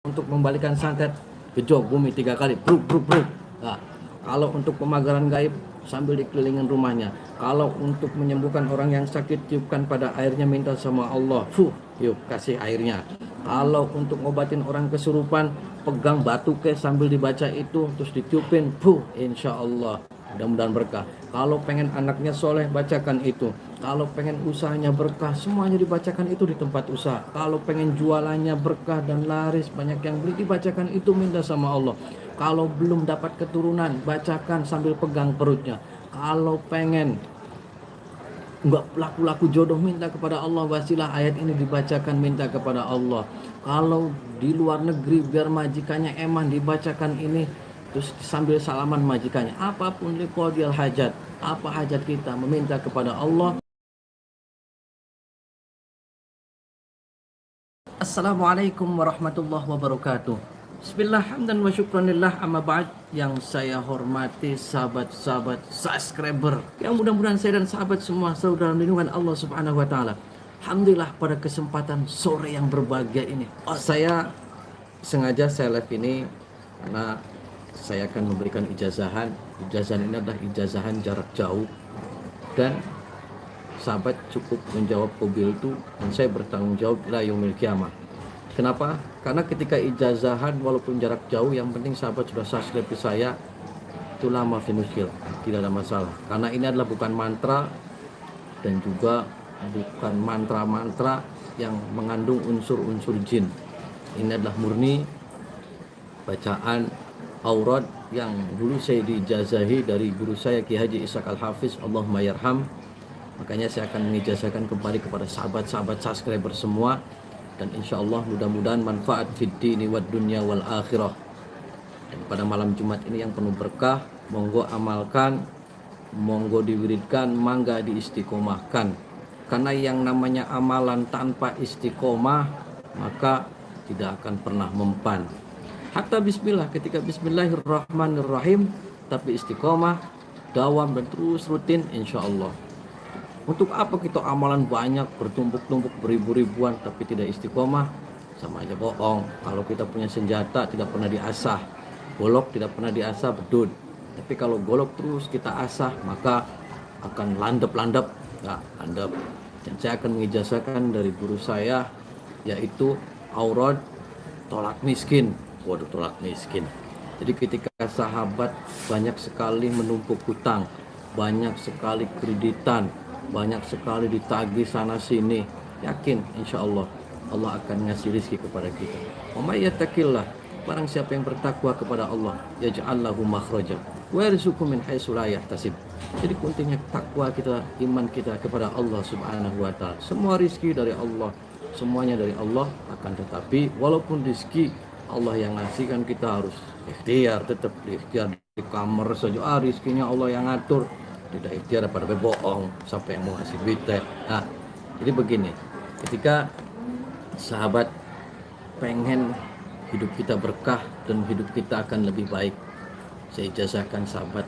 untuk membalikan santet, gejok bumi 3 kali, bruk bruk bruk. Nah, kalau untuk pemagaran gaib sambil dikelilingin rumahnya. Kalau untuk menyembuhkan orang yang sakit, tiupkan pada airnya, minta sama Allah, yuk kasih airnya. Kalau untuk ngobatin orang kesurupan, pegang batu sambil dibaca itu, terus ditiupin, insya Allah mudah-mudahan berkah. Kalau pengen anaknya soleh, bacakan itu. Kalau pengen usahanya berkah, semuanya dibacakan itu di tempat usaha. Kalau pengen jualannya berkah dan laris, banyak yang beli, dibacakan itu, minta sama Allah. Kalau belum dapat keturunan, bacakan sambil pegang perutnya. Kalau pengen nggak laku-laku jodoh, minta kepada Allah, wasilah ayat ini dibacakan, minta kepada Allah. Kalau di luar negeri biar majikannya eman, dibacakan ini, terus sambil salaman majikannya. Apapun liqadil hajat, apa hajat kita, meminta kepada Allah. Assalamualaikum warahmatullahi wabarakatuh. Bismillah, hamdan wa syukranillah, amma ba'd. Yang saya hormati sahabat-sahabat subscriber, yang mudah-mudahan saya dan sahabat semua selalu dalam lindungan Allah subhanahu wa ta'ala. Alhamdulillah, pada kesempatan sore yang berbahagia ini, saya sengaja live ini karena saya akan memberikan ijazahan. Ijazahan ini adalah ijazahan jarak jauh, dan sahabat cukup menjawab mobil itu, dan saya bertanggung jawab ila yaumil qiyamah. Kenapa? Karena ketika ijazahan walaupun jarak jauh, yang penting sahabat sudah subscribe ke saya, itu lama finuskil, tidak ada masalah. Karena ini adalah bukan mantra, dan juga bukan mantra-mantra yang mengandung unsur-unsur jin. Ini adalah murni bacaan aurat yang dulu saya diijazahi dari guru saya Ki Haji Ishaq Al-Hafiz, Allahumma yarham. Makanya saya akan mengijazahkan kembali kepada sahabat-sahabat subscriber semua, dan insya Allah mudah-mudahan manfaat fid dini wad dunya wal akhirah. Dan pada malam Jumat ini yang penuh berkah, monggo amalkan, monggo diwiridkan, mangga diistiqomahkan. Karena yang namanya amalan tanpa istiqomah, maka tidak akan pernah mempan. Hatta bismillah, ketika bismillahirrahmanirrahim tapi istiqomah, dawam dan terus rutin, insya Allah. Untuk apa kita amalan banyak, bertumpuk-tumpuk, beribu-ribuan, tapi tidak istiqomah? Sama aja bohong. Kalau kita punya senjata tidak pernah diasah, golok tidak pernah diasah, bedut. Tapi kalau golok terus kita asah, maka akan landep-landep. Nah, landep. Dan saya akan mengijazahkan dari guru saya, yaitu aurat tolak miskin. Waduh, tolak miskin. Jadi ketika sahabat banyak sekali menumpuk hutang, banyak sekali kreditan, banyak sekali ditagih sana sini, yakin insya Allah Allah akan ngasih rezeki kepada kita. Wa may yattaqillah, barang siapa yang bertakwa kepada Allah, yaj'al lahu makhraja wa yarzuqhu min haitsu la yahtasib. Jadi kuncinya takwa kita, iman kita kepada Allah subhanahu wa ta'ala. Semua rezeki dari Allah, semuanya dari Allah. Akan tetapi walaupun rezeki Allah yang ngasih, kan kita harus ikhtiar, tetap ikhtiar di kamar saja, rezekinya Allah yang ngatur. Tidak ikhtiar pada bohong, sampai yang mau ngasih duit teh. Nah, jadi begini, ketika sahabat pengen hidup kita berkah dan hidup kita akan lebih baik, saya ijazahkan sahabat,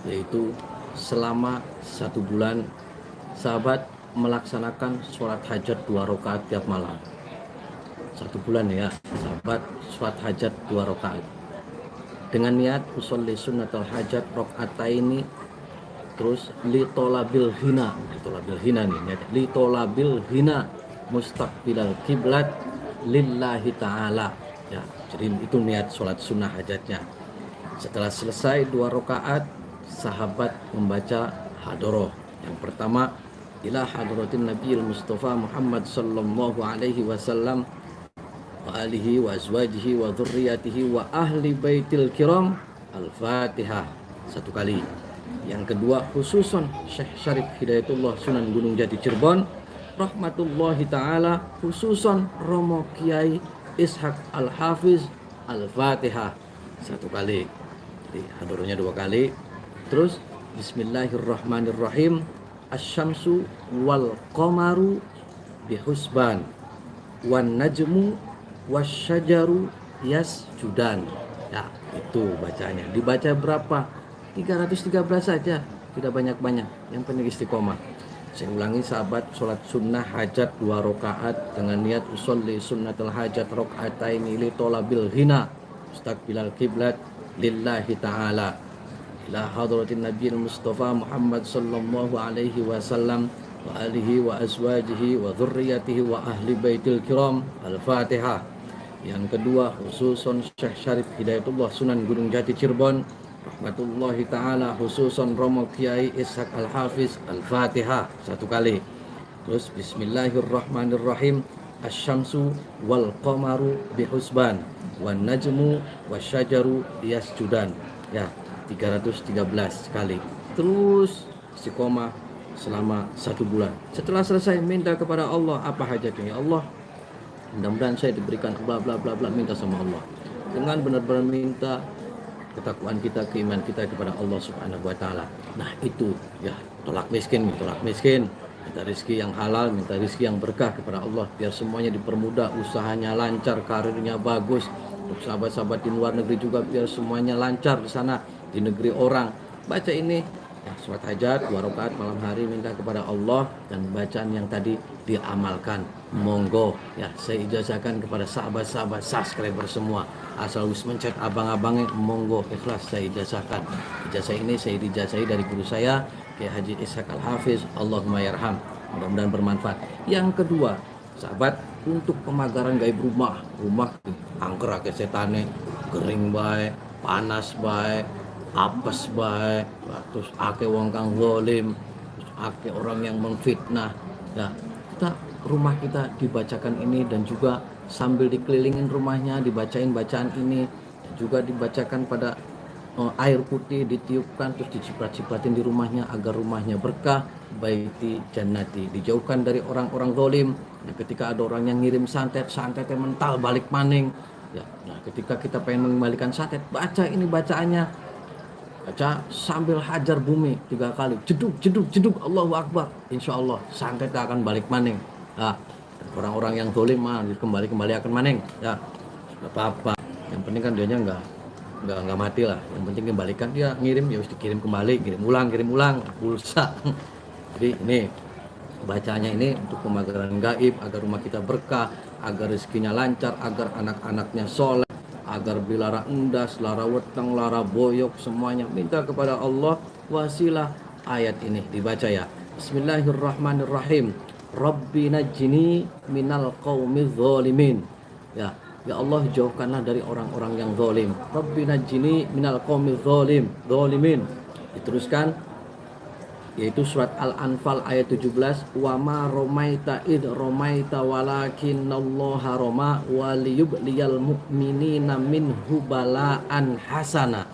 yaitu selama 1 bulan sahabat melaksanakan sholat hajat 2 rakaat tiap malam. 1 bulan ya sahabat, sholat hajat 2 rakaat dengan niat usolli sunnatul hajat rakaataini. Terus litolabil hina nih, litolabil hina mustaqbilal kiblat lillahi ta'ala ya. Jadi itu niat sholat sunnah hajatnya. Setelah selesai 2 rakaat, sahabat membaca hadoroh. Yang pertama, ila hadratin nabiyil mustafa Muhammad sallallahu alaihi wasallam wa alihi wa azwajihi wa dzurriyyatihi wa ahli baitil kiram, al-fatihah 1 kali. Yang kedua, khususon Syekh Syarif Hidayatullah Sunan Gunung Jati Cirebon rahmatullahi ta'ala, khususon Romo Kiai Ishaq Al-Hafiz, Al-Fatihah 1 kali. Jadi hadorohnya 2 kali. Terus bismillahirrahmanirrahim, asyamsu wal qamaru bihusban wan najmu wasyajaru yasjudan. Ya, itu bacanya. Dibaca berapa? 313 saja, tidak banyak-banyak, yang penting istiqomah. Saya ulangi sahabat, sholat sunnah hajat 2 rakaat dengan niat usolli sunnatul hajat rakaatain li tolabil hina mustaqbilal kiblat lillahi ta'ala ila hadratin nabiyil mustafa Muhammad sallallahu alaihi wasallam wa alihi wa azwajihi wa dhurriyyatihi wa ahli baitil kiram. Al-Fatihah. Yang kedua, khususon Syekh Syarif Hidayatullah Sunan Gunung Jati Cirebon rahmatullahi ta'ala, khususon Romo Kiai Ishaq Al-Hafiz. Al-Fatihah 1 kali. Terus bismillahirrahmanirrahim. Asyamsu wal qamaru bihusban wan najmu wasyajaru yasjudan. Ya, 313 kali. Terus istiqomah selama 1 bulan. Setelah selesai minta kepada Allah apa hajatnya. Ya Allah, mudah-mudahan saya diberikan bla bla bla bla, minta sama Allah. Dengan benar-benar minta ketakwaan kita, keimanan kita kepada Allah Subhanahu wa taala. Nah, itu ya, tolak miskin, minta rezeki yang halal, minta rezeki yang berkah kepada Allah biar semuanya dipermudah, usahanya lancar, karirnya bagus. Untuk sahabat-sahabat di luar negeri juga biar semuanya lancar di sana, di negeri orang. Baca ini ya, sholat hajat 2 rakaat malam hari, minta kepada Allah, dan bacaan yang tadi diamalkan. Monggo ya, saya ijazahkan kepada sahabat-sahabat subscriber semua, asal wis mencet abang-abangnya, monggo ikhlas saya ijazahkan. Ijazah ini saya dijazahi dari guru saya Kiai Haji Ishaq Al-Hafiz, Allahumma yarham. Mudah-mudahan bermanfaat. Yang kedua, sahabat, untuk pemagaran gaib rumah angker ke setane, kering bae, panas bae, apes bae, terus ake wong kang zalim, terus ake orang yang memfitnah. Nah, rumah kita dibacakan ini, dan juga sambil dikelilingin rumahnya dibacain bacaan ini, dan juga dibacakan pada air putih, ditiupkan terus diciprat-cipratin di rumahnya agar rumahnya berkah, baiti jannati, dijauhkan dari orang-orang zalim. Nah, ketika ada orang yang ngirim santetnya mental balik maning ya. Nah, ketika kita pengen mengembalikan santet, baca ini bacaannya, baca sambil hajar bumi 3 kali, jeduk Allahu Akbar, insya Allah santetnya akan balik maning. Nah, orang-orang yang zalim mah kembali akan maning ya, nggak apa-apa, yang penting kan dianya nggak mati lah, yang penting kembalikan. Dia ngirim ya harus dikirim kembali, kirim ulang pulsa. Jadi ini bacanya ini untuk pemagaran gaib, agar rumah kita berkah, agar rezekinya lancar, agar anak-anaknya soleh, agar bilara endas, lara weteng, lara boyok, semuanya minta kepada Allah wasilah. Ayat ini dibaca ya, Bismillahirrahmanirrahim. Rabbi najjini minal qaumiz zalimin. Ya, ya Allah, jauhkanlah dari orang-orang yang zalim. Rabbi najjini minal qaumiz zalimin. Diteruskan, yaitu surat Al-Anfal ayat 17, wa ma romaita id romaita walakinallaha roma waliyubliyal mu'minina minhu bala'an hasana.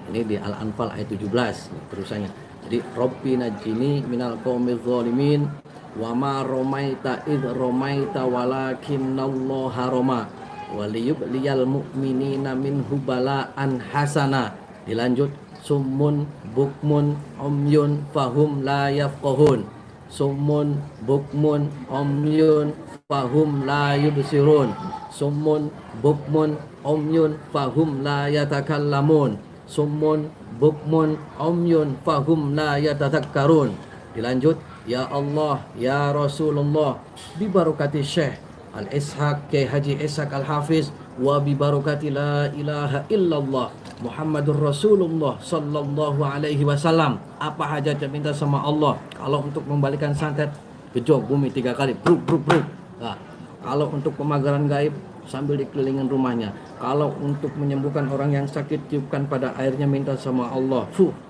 Ini di Al-Anfal ayat 17 terusannya. Jadi Rabbi najjini minal qaumiz zalimin wa ma romaita id romaita walakinallaha roma waliyubliyal mu'minina minhu bala'an hasana. Dilanjut, summun bukmun umyun fahum la yafqahun. Summun bukmun umyun fahum la yubsirun. Summun bukmun umyun fahum la yatakallamun. Summun bukmun umyun fahum la yatadhakkarun. Dilanjut, ya Allah, ya Rasulullah, bi barakati Syekh Al-Ishaq Kiai Haji Ishaq Al-Hafiz, wa bi barakati la ilaha illallah Muhammadur Rasulullah sallallahu alaihi wasallam. Apa hajatnya minta sama Allah. Kalau untuk membalikan santet, gejok bumi 3 kali, bruk. Nah, kalau untuk pemagaran gaib, sambil dikelilingin rumahnya. Kalau untuk menyembuhkan orang yang sakit, tiupkan pada airnya, minta sama Allah,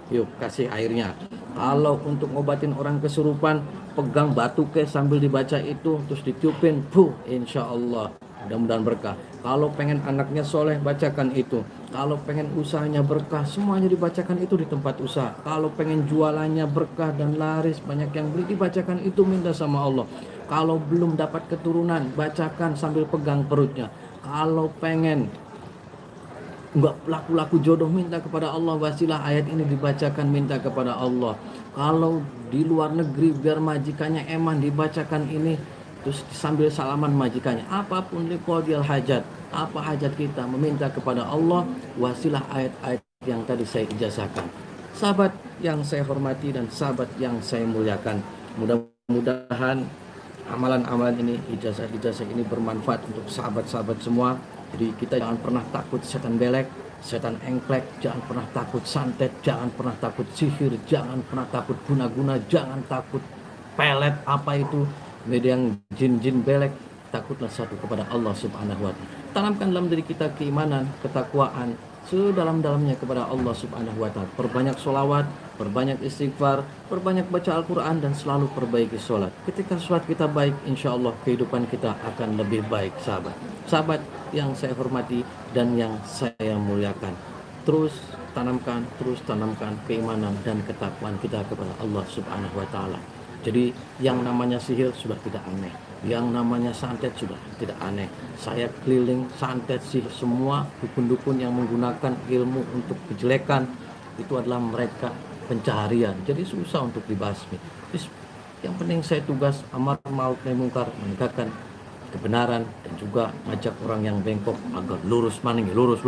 yuk kasih airnya. Kalau untuk ngobatin orang kesurupan, pegang batu sambil dibaca itu, terus ditiupin, insya Allah mudah-mudahan berkah. Kalau pengen anaknya soleh, bacakan itu. Kalau pengen usahanya berkah, semuanya dibacakan itu di tempat usaha. Kalau pengen jualannya berkah dan laris, banyak yang beli, dibacakan itu, minta sama Allah. Kalau belum dapat keturunan, bacakan sambil pegang perutnya. Kalau pengen nggak laku jodoh, minta kepada Allah wasilah, ayat ini dibacakan, minta kepada Allah. Kalau di luar negeri, biar majikannya eman, dibacakan ini, terus sambil salaman majikannya. Apapun liqadil hajat, apa hajat kita, meminta kepada Allah wasilah ayat-ayat yang tadi saya ijazahkan. Sahabat yang saya hormati dan sahabat yang saya muliakan, Mudah-mudahan amalan-amalan ini, ijazah-ijazah ini bermanfaat untuk sahabat-sahabat semua. Jadi kita jangan pernah takut setan belek, setan engklek, jangan pernah takut santet, jangan pernah takut sihir, jangan pernah takut guna-guna, jangan takut pelet apa itu, media yang jin-jin belek. Takutlah satu kepada Allah Subhanahu wa taala. Tanamkan dalam diri kita keimanan, ketakwaan sedalam-dalamnya kepada Allah Subhanahu wa taala. Perbanyak sholawat, perbanyak istighfar, perbanyak baca Al-Quran, dan selalu perbaiki sholat. Ketika sholat kita baik, insya Allah kehidupan kita akan lebih baik, sahabat. Sahabat yang saya hormati dan yang saya muliakan, terus tanamkan keimanan dan ketakwaan kita kepada Allah Subhanahu wa taala. Jadi yang namanya sihir sudah tidak aneh, yang namanya santet sudah tidak aneh. Saya keliling santet sih semua dukun-dukun yang menggunakan ilmu untuk kejelekan, itu adalah mereka pencaharian. Jadi susah untuk dibasmi. Yang penting saya tugas amar ma'ruf nahi mungkar, menegakkan kebenaran dan juga ngajak orang yang bengkok agar lurus maning, lurus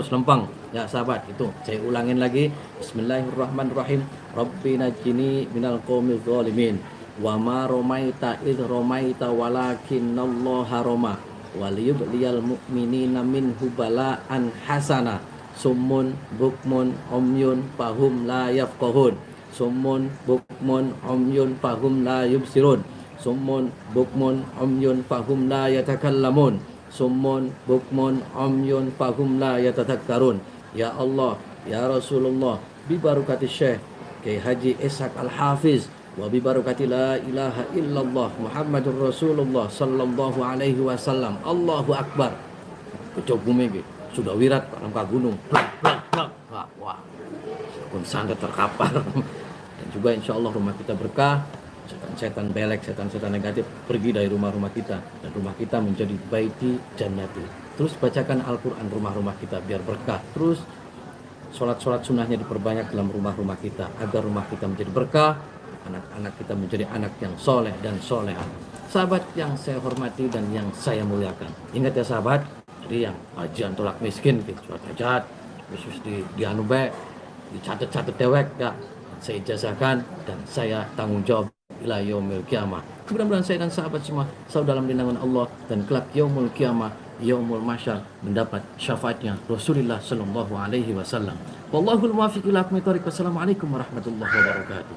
lempang. Ya sahabat, itu saya ulangin lagi. Bismillahirrahmanirrahim. Rabbi najini minal qaumil zalimin. Wa ma romaita id romaita walakinallaha roma. Waliyubliyal mu'minina minhu bala'an hasana. Summun bukmun umyun fahum la yafqahun. Summun bukmun umyun fahum la yubsirun. Summun bukmun umyun fahum la yatakallamun. Summun bukmun umyun fahum la yatadhakkarun. Ya Allah, ya Rasulullah, bi barakati Syekh Kiai Haji Ishaq Al-Hafiz, wa bi barakati la ilaha illallah Muhammadur Rasulullah sallallahu alaihi wasallam. Allahu akbar. Kecok bumi sudah wirat rangka gunung. Wah, pun sangat terkapar. Dan juga insya Allah rumah kita berkah. Setan-setan belek, setan-setan negatif pergi dari rumah-rumah kita, dan rumah kita menjadi baiti jannati. Terus bacakan Al-Quran rumah-rumah kita biar berkah. Terus sholat-sholat sunnahnya diperbanyak dalam rumah-rumah kita agar rumah kita menjadi berkah, anak-anak kita menjadi anak yang soleh dan soleha. Sahabat yang saya hormati dan yang saya muliakan, ingat ya sahabat, jadi yang ajian tolak miskin, surat hajat, khusus di anube, dicatat-catat dewek ya, saya ijazahkan dan saya tanggung jawab ila yaumil kiamah. Mudah-mudahan saya dan sahabat semua selalu dalam lindungan Allah, dan kelak yaumul kiamah, yaumul mahsyar, mendapat syafaatnya Rasulullah sallallahu alaihi wasallam. Wallahul muwaffiq ila aqwamit thoriq. Wassalamualaikum warahmatullahi wabarakatuh.